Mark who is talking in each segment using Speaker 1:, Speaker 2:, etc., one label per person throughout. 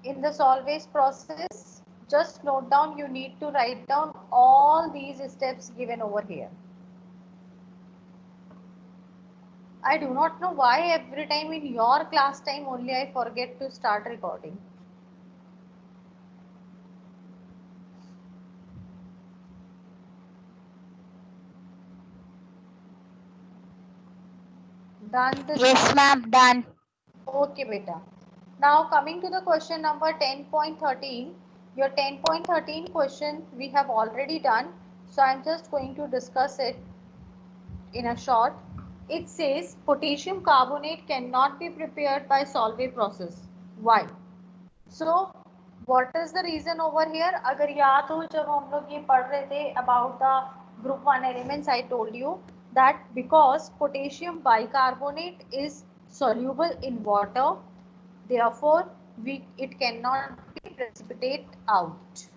Speaker 1: In the solvase process, just note down, you need to write down all these steps given over here. I do not know why every time in your class time only I forget to start recording. Done this
Speaker 2: Yes,
Speaker 1: one?
Speaker 2: ma'am. Done.
Speaker 1: Okay, beta. Now coming to the question number 10.13. Your 10.13 question we have already done. So I'm just going to discuss it in a short. It says potassium carbonate cannot be prepared by solvay process. Why? So what is the reason over here? अगर याद हो जब हम लोग ये पढ़ रहे थे about the group 1 elements, I told you that because potassium bicarbonate is soluble in water, therefore it cannot be precipitate out,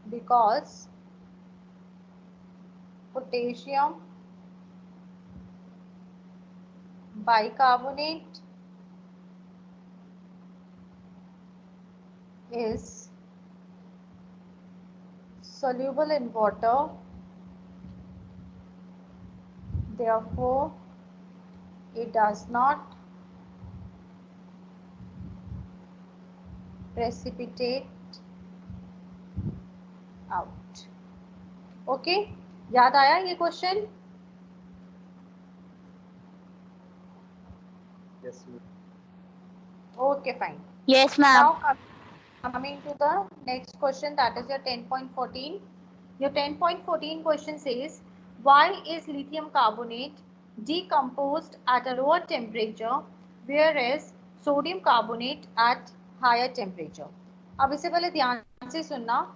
Speaker 1: because potassium bicarbonate is soluble in water, therefore it does not precipitate out. Okay, याद आया ये question?
Speaker 3: Yes, ma'am.
Speaker 1: Okay fine.
Speaker 2: Yes, ma'am.
Speaker 1: Now coming to the next question, that is your 10.14. Your 10.14 question says, why is lithium carbonate decomposed at a lower temperature whereas sodium carbonate at higher temperature? अब इससे पहले ध्यान से सुनना.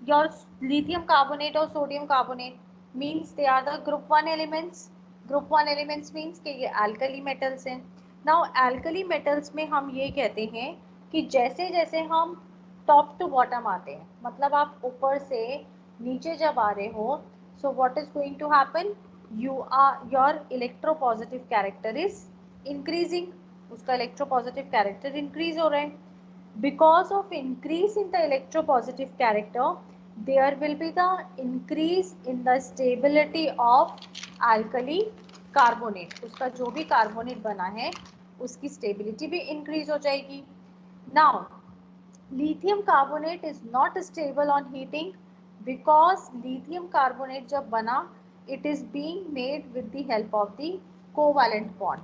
Speaker 1: Your lithium carbonate or sodium carbonate means they are the group 1 elements. Group 1 elements means कि ये alkali metals हैं. Now alkali metals में हम ये कहते हैं कि जैसे जैसे हम top to bottom आते हैं, मतलब आप ऊपर से नीचे जब आ रहे हो, so what is going to happen? Your electropositive character is increasing. उसका electropositive character increase हो रहा है. Because of increase in the electropositive character, there will be the increase in the stability of alkali carbonate. उसका जो भी carbonate बना है उसकी stability भी increase हो जाएगी. Now lithium carbonate is not stable on heating because lithium carbonate जब बना, it is being made with the help of the covalent bond.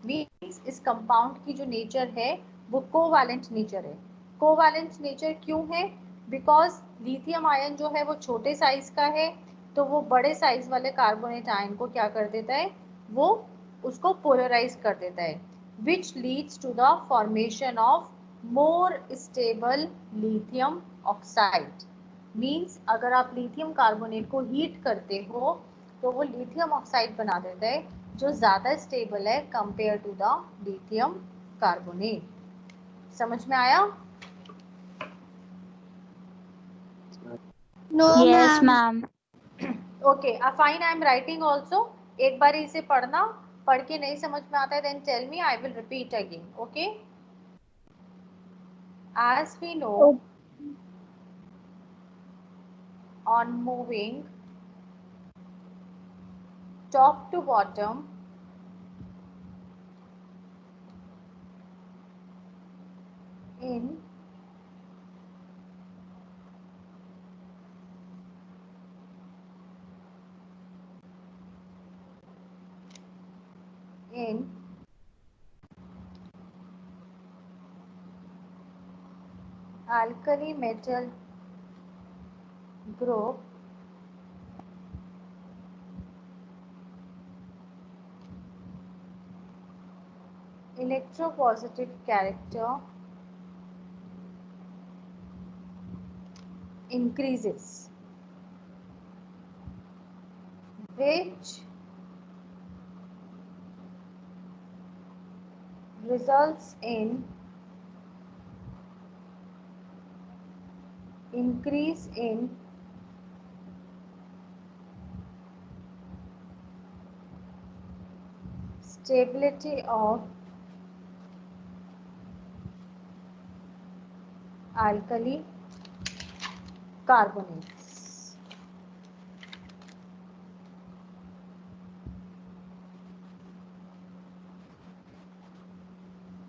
Speaker 1: Means इस compound की जो nature है वो covalent nature है. Covalent nature क्यों है? Because lithium ion जो है वो छोटे size का है, तो वो बड़े size वाले carbonate ion को क्या कर देता है? वो उसको polarize कर देता है, which leads to the formation of more stable lithium oxide. Means अगर आप लिथियम कार्बोनेट को हीट करते हो तो वो लिथियम ऑक्साइड बना देता है जो ज्यादा स्टेबल है compare to the lithium carbonate. समझ में आया?
Speaker 2: No, yes, ma'am.
Speaker 1: Okay, fine. I am writing also. एक बार इसे पढ़ना, पढ़ के नहीं समझ में आता है then tell me, I will repeat again. Okay, as we know, on moving top to bottom, in alkali metal group, electropositive character increases, which results in increase in stability of alkali carbonates.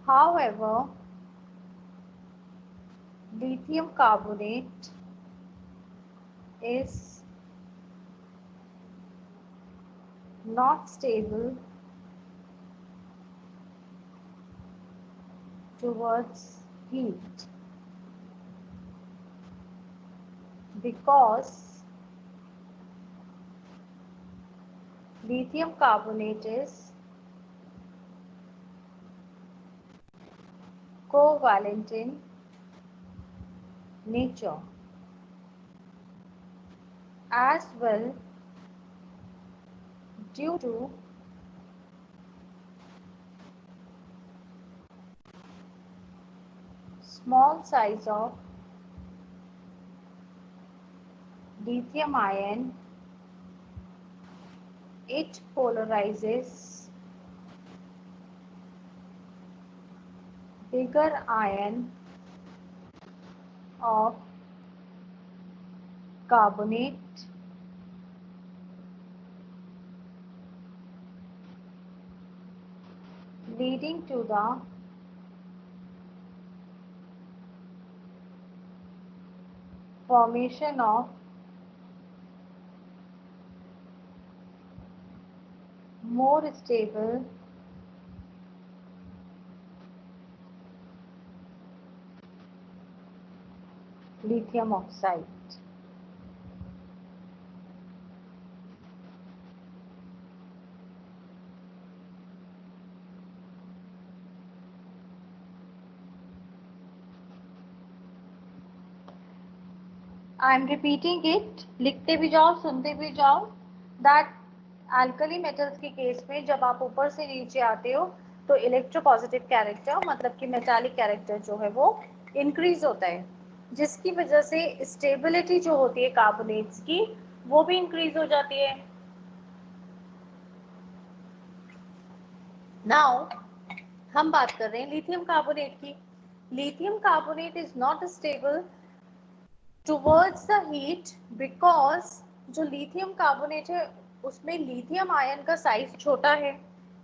Speaker 1: However, lithium carbonate is not stable towards heat because lithium carbonate is covalent in nature. As well, due to small size of lithium ion, it polarizes bigger ion of carbonate, leading to the formation of more stable lithium oxide. I am repeating it. लिखते भी जाओ, सुनते भी जाओ. That alkali metals के case में जब आप ऊपर से नीचे आते हो तो इलेक्ट्रोपॉजिटिव कैरेक्टर मतलब कि मेटालिक कैरेक्टर जो है वो इंक्रीज होता है, जिसकी वजह से स्टेबिलिटी जो होती है कार्बोनेट्स की वो भी इंक्रीज हो जाती है. नाउ हम बात कर रहे हैं लिथियम कार्बोनेट की. Lithium carbonate is not stable towards the heat because जो लिथियम कार्बोनेट है उसमें लिथियम आयन का साइज छोटा है.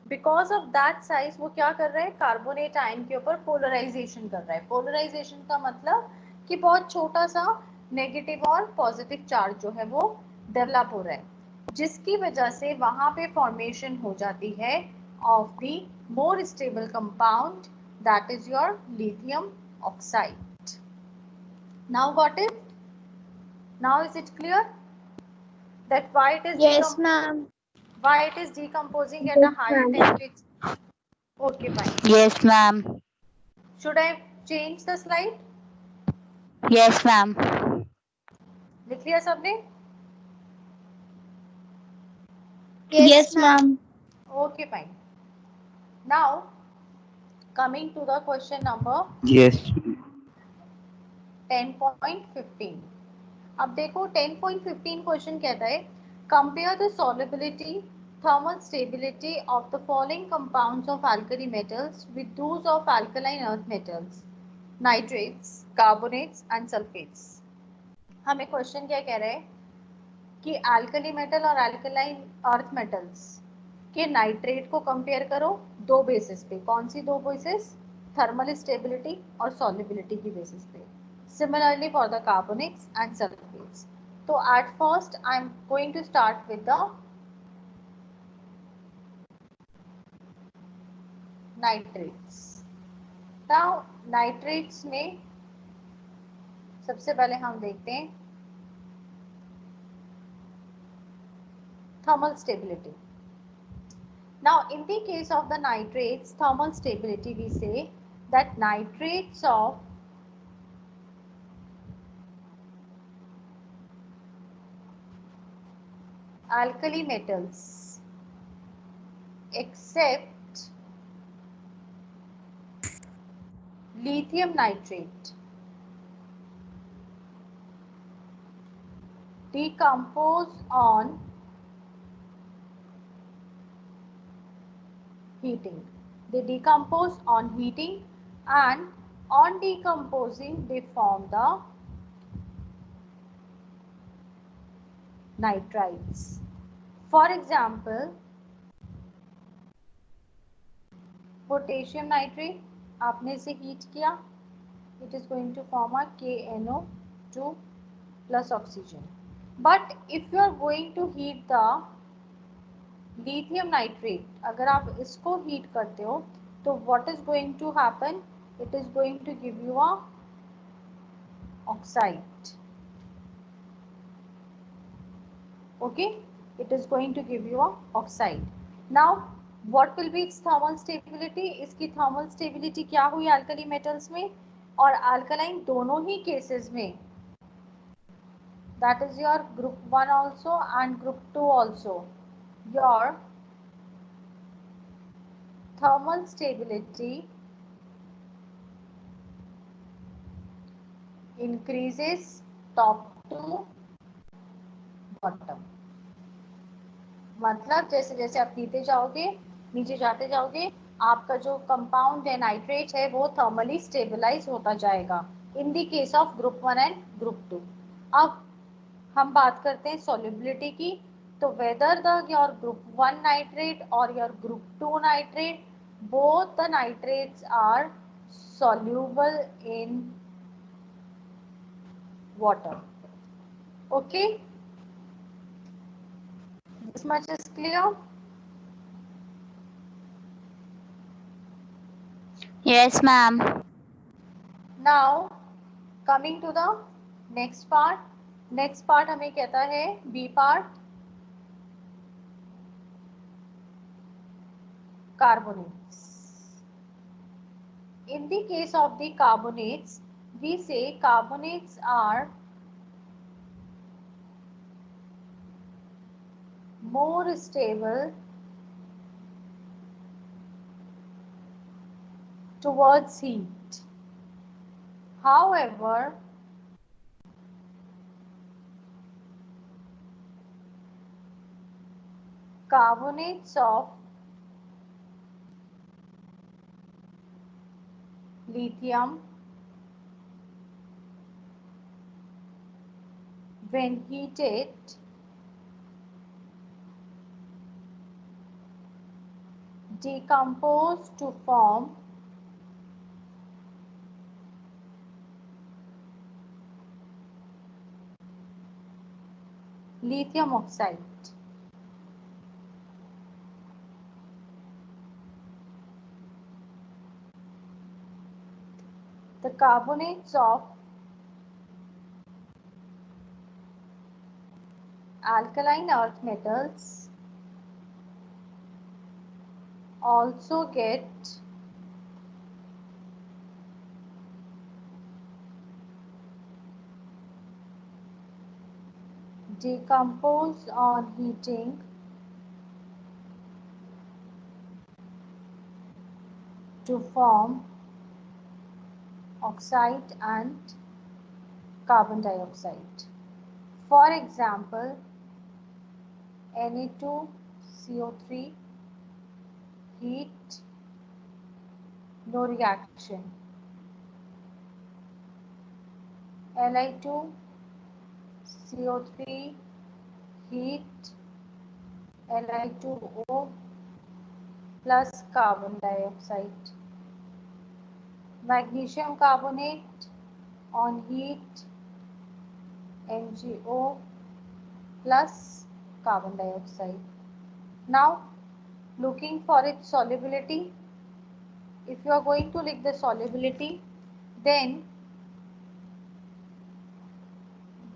Speaker 1: बिकॉज ऑफ दैट साइज वो क्या कर रहा है, कार्बोनेट आयन के ऊपर पोलराइजेशन कर रहा है. पोलराइजेशन का मतलब कि बहुत छोटा सा नेगेटिव और पॉजिटिव चार्ज जो है वो डेवलप हो रहा है, जिसकी वजह से वहां पे फॉर्मेशन हो जाती है of the more stable compound that is your lithium oxide. Now got it? Now is it clear that why it is
Speaker 2: Yes, ma'am.
Speaker 1: why it is decomposing at a higher temperature? Okay, fine.
Speaker 2: Yes, ma'am.
Speaker 1: Should I change the slide?
Speaker 2: Yes, ma'am.
Speaker 1: लिख लिया सबने?
Speaker 2: Yes, ma'am.
Speaker 1: Okay, fine. Now coming to the question number
Speaker 3: Yes.
Speaker 1: 10.15. अब देखो 10.15 question कहता है compare the solubility thermal stability of the following compounds of alkali metals with those of alkaline earth metals, nitrates, carbonates and sulfates. हमें question क्या कह रहा है कि अल्कली मेटल और अल्कलाइन अर्थ मेटल्स के नाइट्रेट को कंपेयर करो दो बेसिस पे. कौन सी दो बेसिस? थर्मल स्टेबिलिटी और सॉल्युबिलिटी की बेसिस पे. Similarly for the carbonics and sulfates. So at first I am going to start with the nitrates. Now nitrates में सबसे पहले हम देखते हैं thermal stability. Now in the case of the nitrates thermal stability we say that nitrates of alkali metals except lithium nitrate decompose on heating. They decompose on heating and On decomposing, they form the nitrites. For example, potassium nitrate आपने इसे heat किया, it is going to form a KNO2 plus oxygen. But if you are going to heat the lithium nitrate, अगर आप इसको heat करते हो तो what is going to happen? It is going to give you a oxide. Okay, it is going to give you a oxide. Now what will be its thermal stability? इसकी thermal stability क्या हुई alkali metals में और alkaline दोनों ही cases में, that is your group 1 also and group 2 also, your thermal stability increases top to bottom. मतलब जैसे जैसे आप नीचे जाओगे, नीचे जाते जाओगे, आपका जो कंपाउंड है नाइट्रेट है वो थर्मली स्टेबलाइज होता जाएगा in the case of group 1 and group 2. अब हम बात करते हैं सॉल्युबिलिटी की. तो whether the your group 1 nitrate और your group 2 nitrate, both the nitrates are soluble in water. Okay, this much is clear.
Speaker 2: Yes, ma'am.
Speaker 1: Now coming to the next part. Next part हमें कहता है B part, carbonates. In the case of the carbonates, we say carbonates are more stable towards heat. However, carbonates of lithium, when heated, decompose to form lithium oxide. The carbonates of alkaline earth metals also get decomposed on heating to form oxide and carbon dioxide. For example, Na2CO3, heat, no reaction. Li2CO3, heat, Li2O plus carbon dioxide. Magnesium carbonate on heat, MgO plus carbon dioxide. Now looking for its solubility. If you are going to look the solubility, then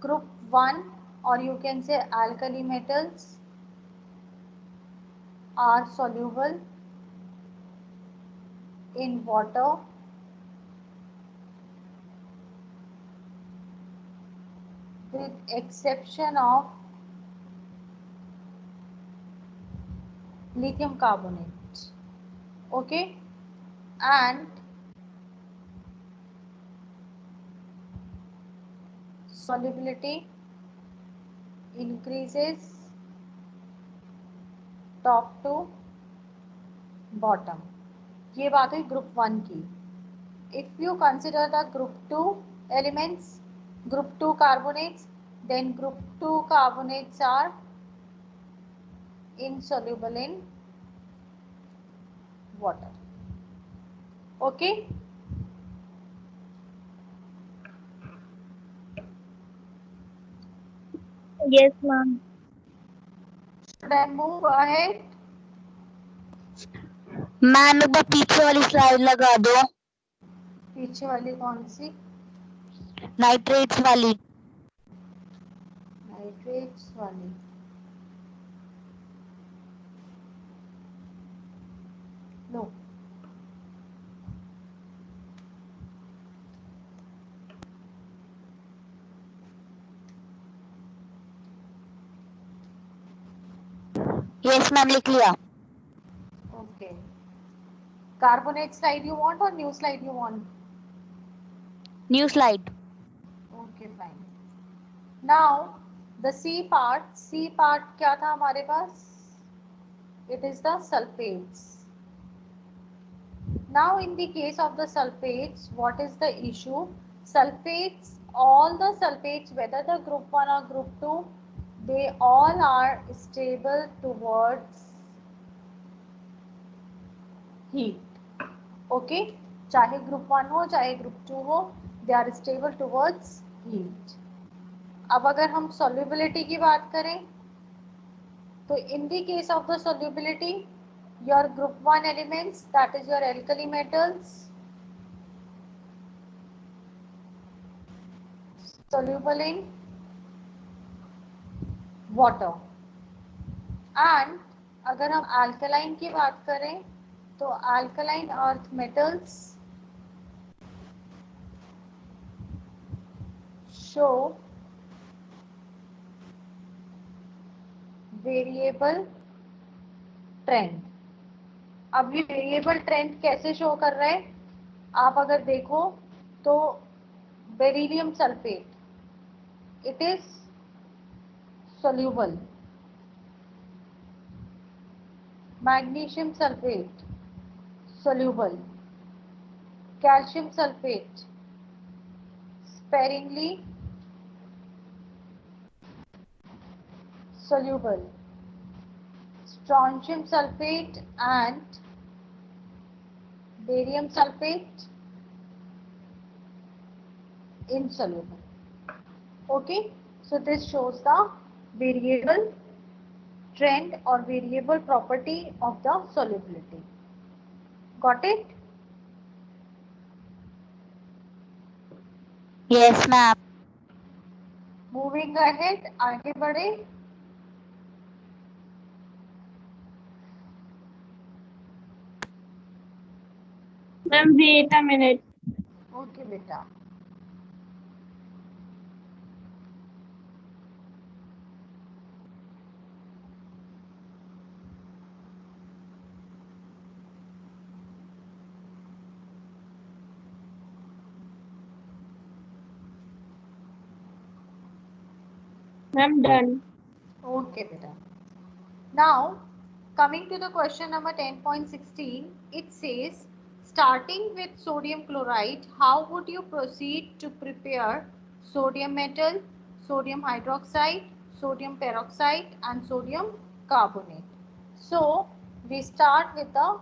Speaker 1: group 1 or you can say alkali metals are soluble in water with exception of lithium carbonate. Okay, and solubility increases top to bottom. ये बात हुई group 1 की. if you consider the group 2 elements, group 2 carbonates, then group 2 carbonates are insoluble in water. Okay.
Speaker 3: Yes, ma'am.
Speaker 1: Should I move ahead?
Speaker 2: Ma'am एक बार पीछे वाली slide लगा दो,
Speaker 1: पीछे वाली कौन सी?
Speaker 2: नाइट्रेट्स वाली।
Speaker 1: नाइट्रेट्स वाली। लो,
Speaker 2: यस मैम, लिख लिया।
Speaker 1: Okay. Carbonate slide you want or new slide you want?
Speaker 2: New slide.
Speaker 1: Okay, fine. Now the C part क्या था हमारे पास? It is the sulfates. Now in the case of the sulfates, what is the issue? Sulfates, all the sulfates, whether the group 1 or group 2, they all are stable towards heat. Okay, चाहे group 1 हो चाहे group 2 हो, they are stable towards heat. अब अगर हम solubility की बात करें, तो in the case of the solubility, your group 1 elements, that is your alkali metals, soluble in water. And अगर हम alkaline की बात करें, तो alkaline earth metals show variable trend. अब ये वेरिएबल ट्रेंड कैसे शो कर रहा है? आप अगर देखो तो beryllium sulphate, it is soluble. Magnesium sulfate, soluble. Calcium sulfate, sparingly soluble. Strontium sulfate and barium sulfate, insoluble. Okay, so this shows the variable trend or variable property of the solubility. Got it?
Speaker 2: Yes ma'am.
Speaker 1: Moving ahead, आगे बढ़े।
Speaker 3: Ma'am, wait a minute.
Speaker 1: Okay बेटा।
Speaker 3: Ma'am, done.
Speaker 1: Okay beta. Now coming to the question number 10.16, it says starting with sodium chloride, how would you proceed to prepare sodium metal, sodium hydroxide, sodium peroxide and sodium carbonate? So we start with the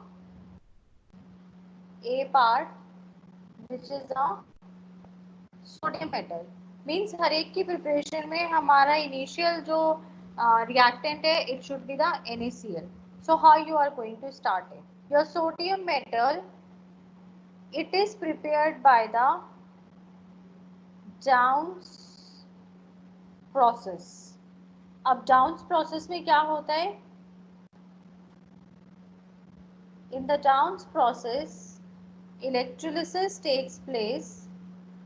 Speaker 1: A part, which is the sodium metal. Means हर एक की preparation में हमारा initial जो reactant है, it should be the NaCl. So how you are going to start it? Your sodium metal, it is prepared by the Downs process. अब Downs process में क्या होता है? In the Downs process electrolysis takes place,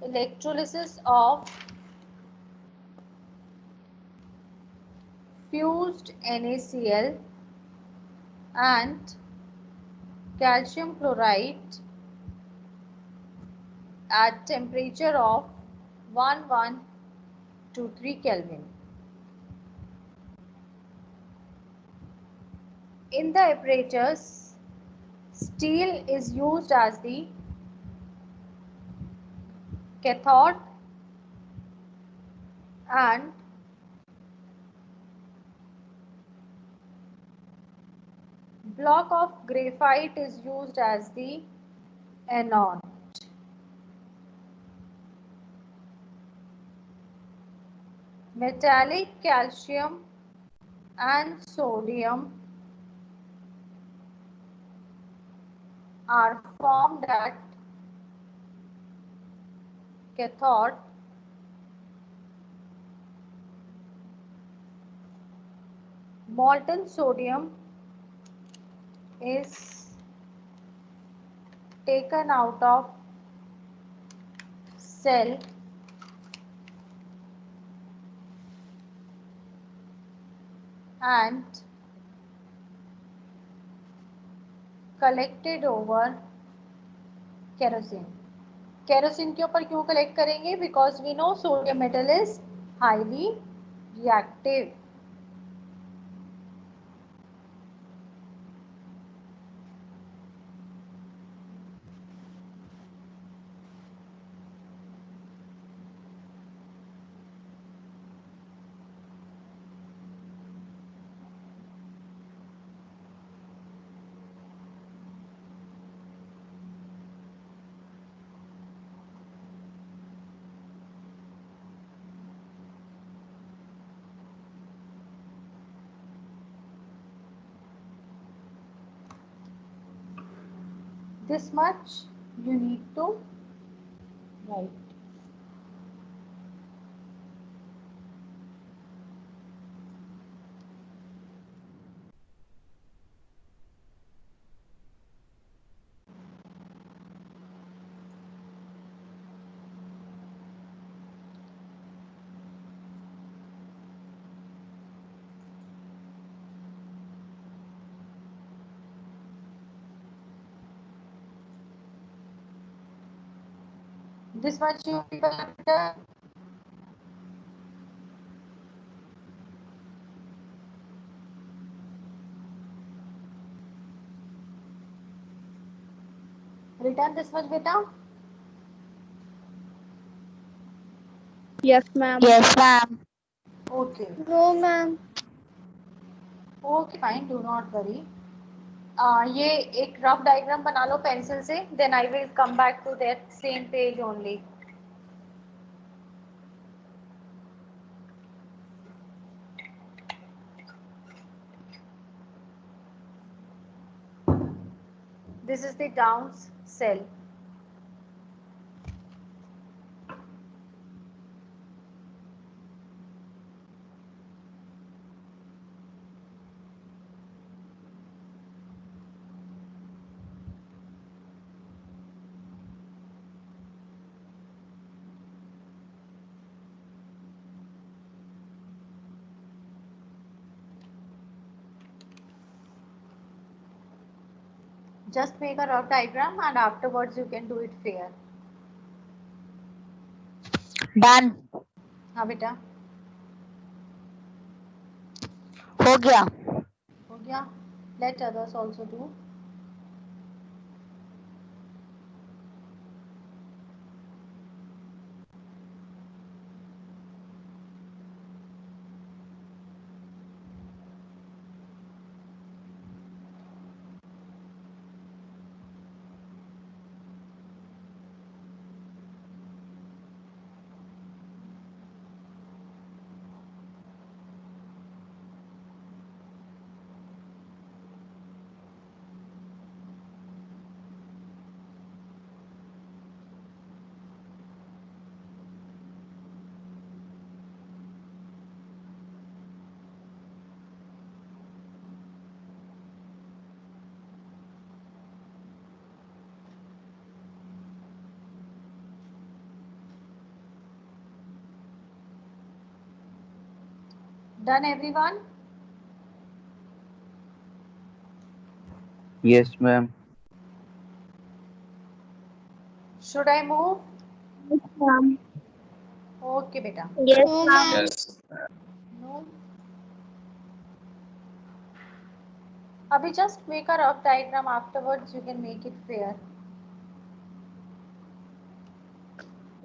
Speaker 1: electrolysis of fused NaCl and calcium chloride at temperature of 1123 Kelvin. In the apparatus, steel is used as the cathode and block of graphite is used as the anode. Metallic calcium and sodium are formed at cathode molten sodium is taken out of cell and collected over kerosene. Kerosene के ऊपर क्यों collect करेंगे? Because we know sodium metal is highly reactive. This much you need to write. This much you people have done. Written this much, beta?
Speaker 3: Yes, ma'am.
Speaker 2: Yes, ma'am.
Speaker 1: Okay.
Speaker 3: No, ma'am.
Speaker 1: Okay, fine. Do not worry. ये एक rough diagram बना लो pencil से. Then I will come back to that same page only. This is the Downs cell. Just make a rough diagram and afterwards you can do it fair.
Speaker 2: Done.
Speaker 1: हाँ बेटा,
Speaker 2: हो गया.
Speaker 1: हो गया. Let others also do. Done everyone?
Speaker 4: Yes, ma'am.
Speaker 1: Should I move?
Speaker 3: Yes, ma'am.
Speaker 1: Okay beta.
Speaker 3: Yes, ma'am.
Speaker 4: Yes.
Speaker 1: No. Abhi just make a rough diagram, afterwards you can make it fair.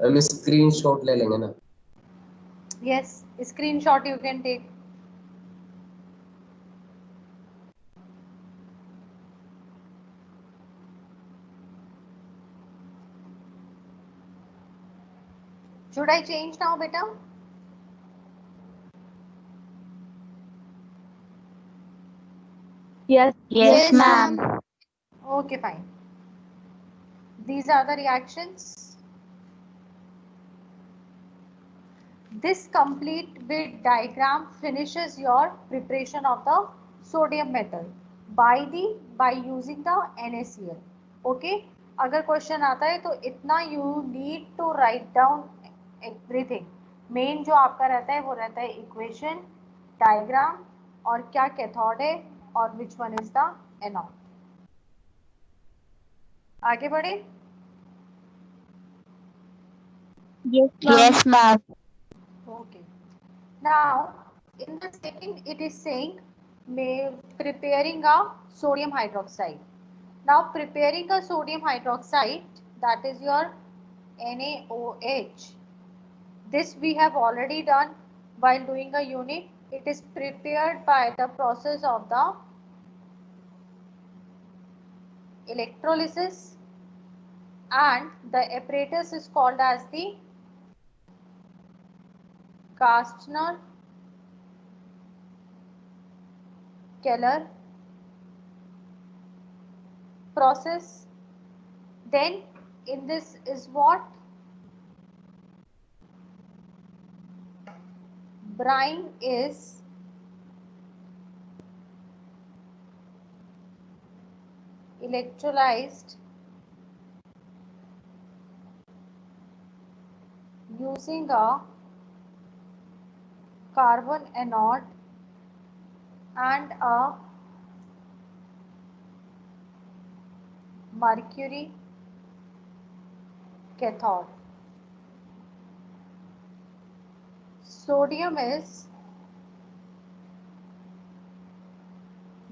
Speaker 4: हम screenshot ले लेंगे ना.
Speaker 1: Yes, screenshot you can take. Should I change now, beta?
Speaker 3: Yes.
Speaker 2: Yes, ma'am.
Speaker 1: Okay, fine. These are the reactions. This complete with diagram finishes your preparation of the sodium metal by using the NaCl. Okay, अगर question आता है तो इतना you need to write down everything. Main जो आपका रहता है वो रहता है इक्वेशन, डायग्राम और क्या कैथोड है और which one is the anode. आगे बढ़े.
Speaker 3: Yes, ma'am.
Speaker 2: Yes, ma'am.
Speaker 1: Okay. Now, in the second, it is saying preparing a sodium hydroxide. Now, preparing a sodium hydroxide, that is your NaOH. This we have already done while doing a unit. It is prepared by the process of the electrolysis, and the apparatus is called as the Kastner-Keller process. Then in this is what? Brine is electrolyzed using a carbon anode and a mercury cathode. Sodium is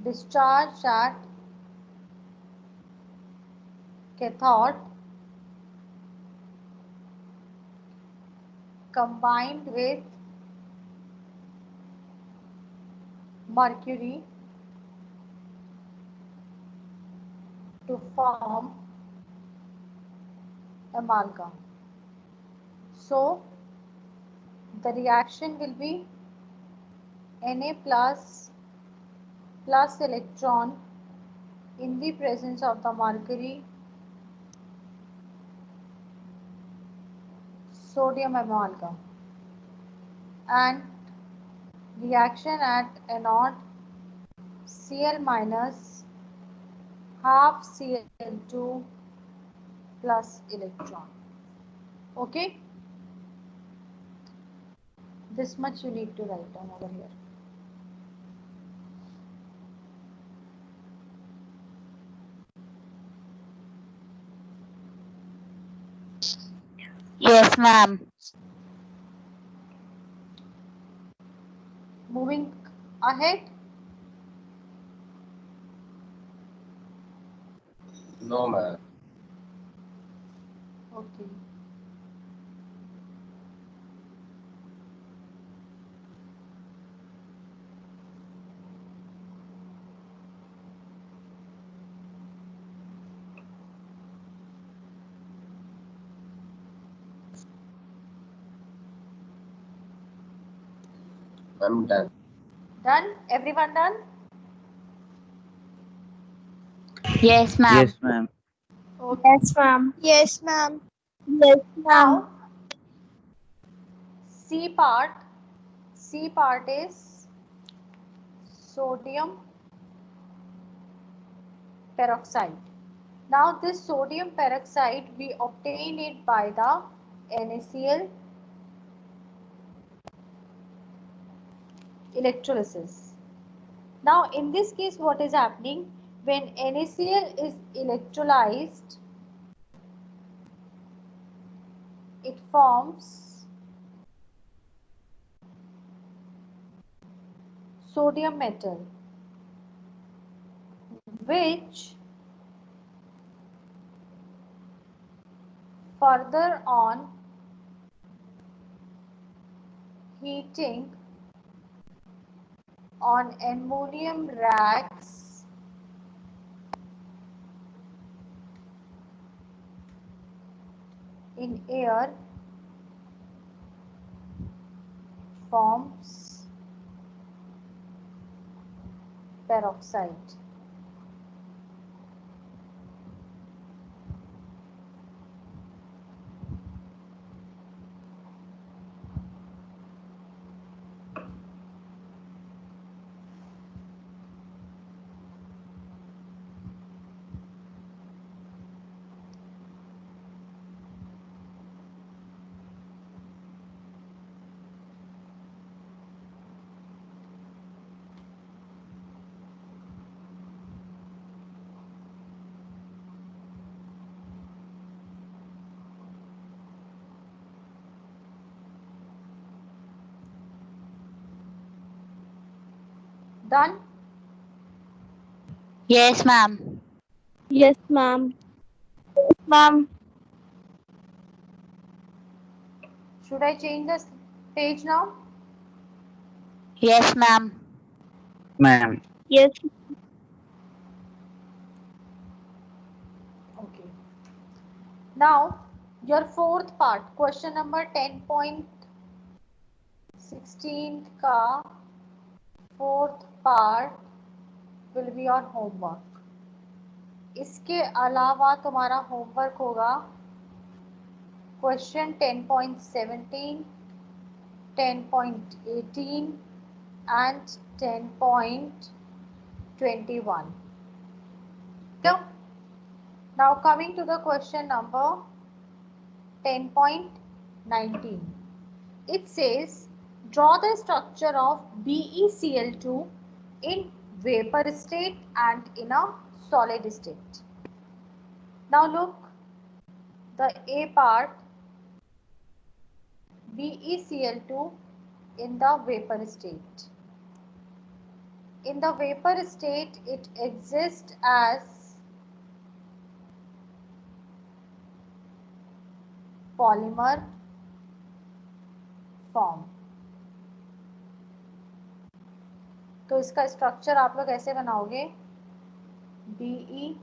Speaker 1: discharged at cathode combined with mercury to form amalgam. So the reaction will be Na plus electron in the presence of the mercury, sodium amalgam, and reaction at anode, Cl minus half Cl2 plus electron. Okay, this much you need to write down over here.
Speaker 2: Yes, ma'am.
Speaker 1: Moving ahead.
Speaker 4: No, ma'am.
Speaker 1: Okay.
Speaker 4: I'm done.
Speaker 1: Done? Everyone done?
Speaker 2: Yes, ma'am.
Speaker 5: Yes, ma'am.
Speaker 1: Okay.
Speaker 3: Yes, ma'am. Yes, ma'am. Yes, ma'am.
Speaker 1: Now, C part is sodium peroxide. Now this sodium peroxide, we obtain it by the NaCl electrolysis. Now in this case, what is happening? When NaCl is electrolyzed, it forms sodium metal, which further on heating on ammonium racks in air forms peroxide. Done?
Speaker 2: Yes, ma'am.
Speaker 3: Yes, ma'am. Ma'am.
Speaker 1: Should I change the page now?
Speaker 2: Yes, ma'am.
Speaker 5: Ma'am.
Speaker 3: Yes.
Speaker 1: Okay. Now, your fourth part, question number 10.16 का fourth part will be your homework. इसके अलावा तुम्हारा homework होगा question 10.17, 10.18 and 10.21. So, now coming to the question number 10.19. It says, draw the structure of BeCl2 in vapor state and in a solid state. Now look, the A part, BeCl2 in the vapor state. In the vapor state, it exists as polymer form. तो इसका structure आप लोग ऐसे बनाओगे, BE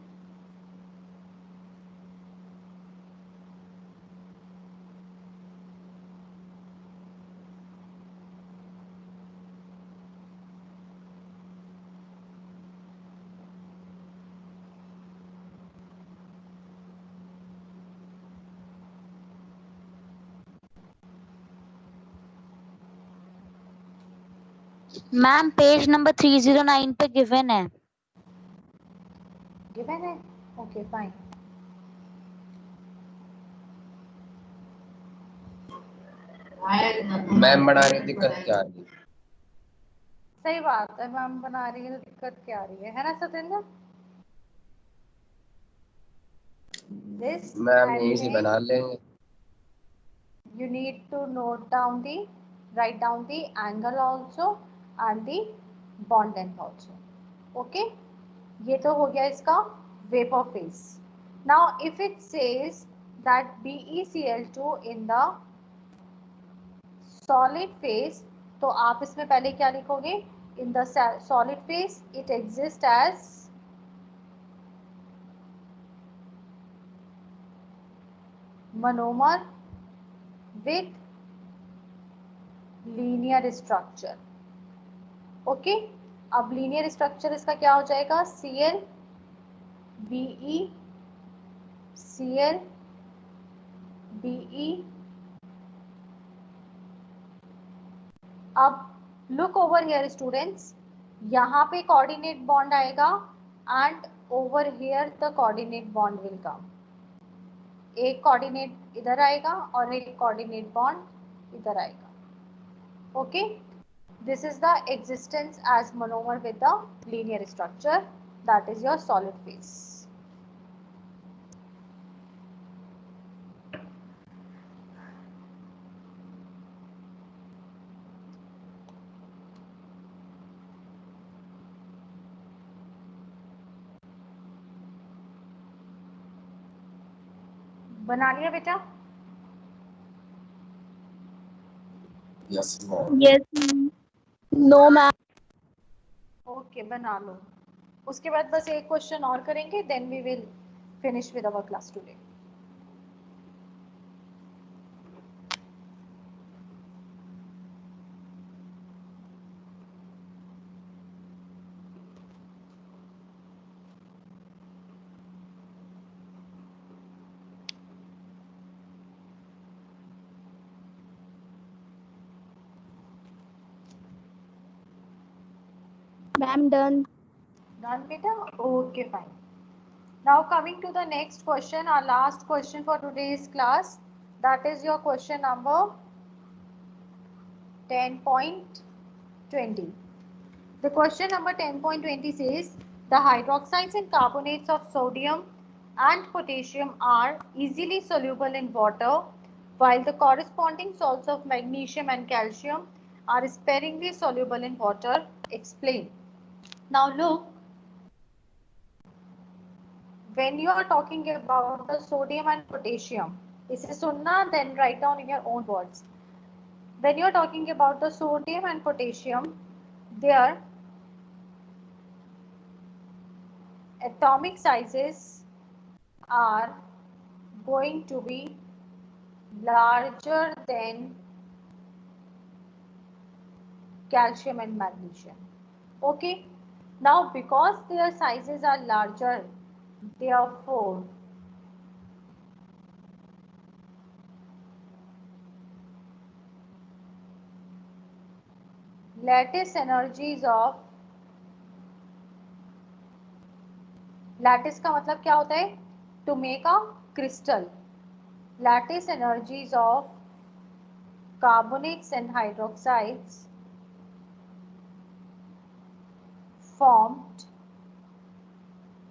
Speaker 2: ma'am page number 309 पे given है.
Speaker 1: Given है. Okay fine.
Speaker 4: Ma'am बना रही दिक्कत क्या आ रही है?
Speaker 1: सही बात है, मैम बना रही है तो दिक्कत क्या आ रही है ना सतेंद्र? This
Speaker 4: मैम यहीं से बना लेंगे.
Speaker 1: you need to write down the angle also and the bond length also. Okay, ये तो हो गया इसका vapor phase. Now if it says that BeCl2 in the solid phase, तो आप इसमें पहले क्या लिखोगे? In the solid phase it exists as monomer with linear structure. Okay, अब लीनियर स्ट्रक्चर इसका क्या हो जाएगा? Cl Be Cl Be. अब लुक ओवर हियर स्टूडेंट्स, यहाँ पे कोऑर्डिनेट बॉन्ड आएगा and over here the coordinate bond will come. एक कोऑर्डिनेट इधर आएगा और एक कोऑर्डिनेट बॉन्ड इधर आएगा. Okay, this is the existence as monomer with the linear structure, that is your solid phase. बना लिया बेटा?
Speaker 4: Yes, ma'am.
Speaker 3: Yes, ma'am. No, ma'am.
Speaker 1: Okay बना लो. उसके बाद बस एक क्वेश्चन और करेंगे, then we will finish with our class today.
Speaker 3: Ma'am, done.
Speaker 1: Done, beta? Okay, fine. Now coming to the next question, our last question for today's class. That is your question number 10.20. The question number 10.20 says, the hydroxides and carbonates of sodium and potassium are easily soluble in water, while the corresponding salts of magnesium and calcium are sparingly soluble in water. Explain. Now look, when you are talking about the sodium and potassium, इसे सुनना, then write down in your own words. When you are talking about the sodium and potassium, their atomic sizes are going to be larger than calcium and magnesium. Okay. Now, because their sizes are larger, therefore, lattice energies of, lattice का मतलब क्या होता है? To make a crystal. Lattice energies of carbonates and hydroxides formed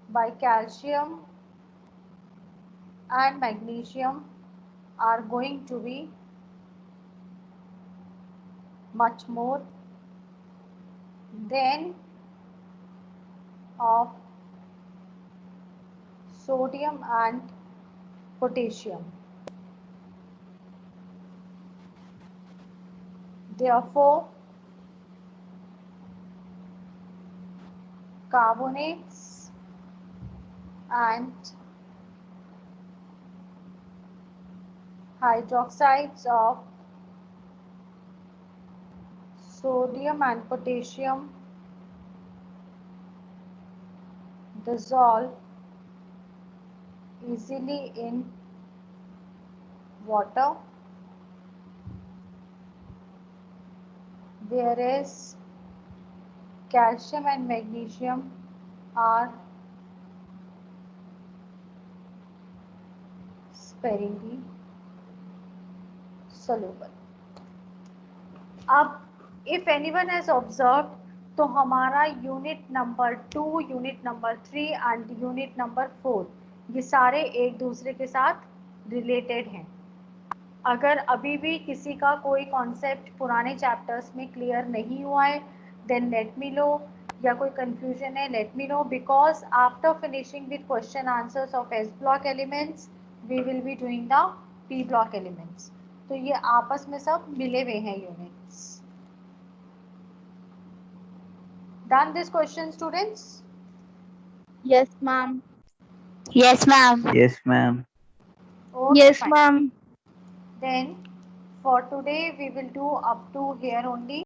Speaker 1: by calcium and magnesium are going to be much more than of sodium and potassium. Therefore, carbonates and hydroxides of sodium and potassium dissolve easily in water, whereas calcium and magnesium are sparingly soluble. अब if anyone has observed, तो हमारा unit number 2, unit number 3 and unit number 4 ये सारे एक दूसरे के साथ related हैं. अगर अभी भी किसी का कोई कॉन्सेप्ट पुराने चैप्टर्स में क्लियर नहीं हुआ है, देन लेट मी नो, या कोई कंफ्यूजन है let me know, because after finishing with question answers of S block elements we will be doing the P block elements. तो ये आपस में सब मिले हुए हैं units. Done this question, students?
Speaker 3: Yes, ma'am.
Speaker 2: Yes, ma'am.
Speaker 5: Yes, ma'am.
Speaker 1: Okay,
Speaker 3: Yes,
Speaker 1: fine.
Speaker 3: ma'am.
Speaker 1: Then for today we will do up to here only.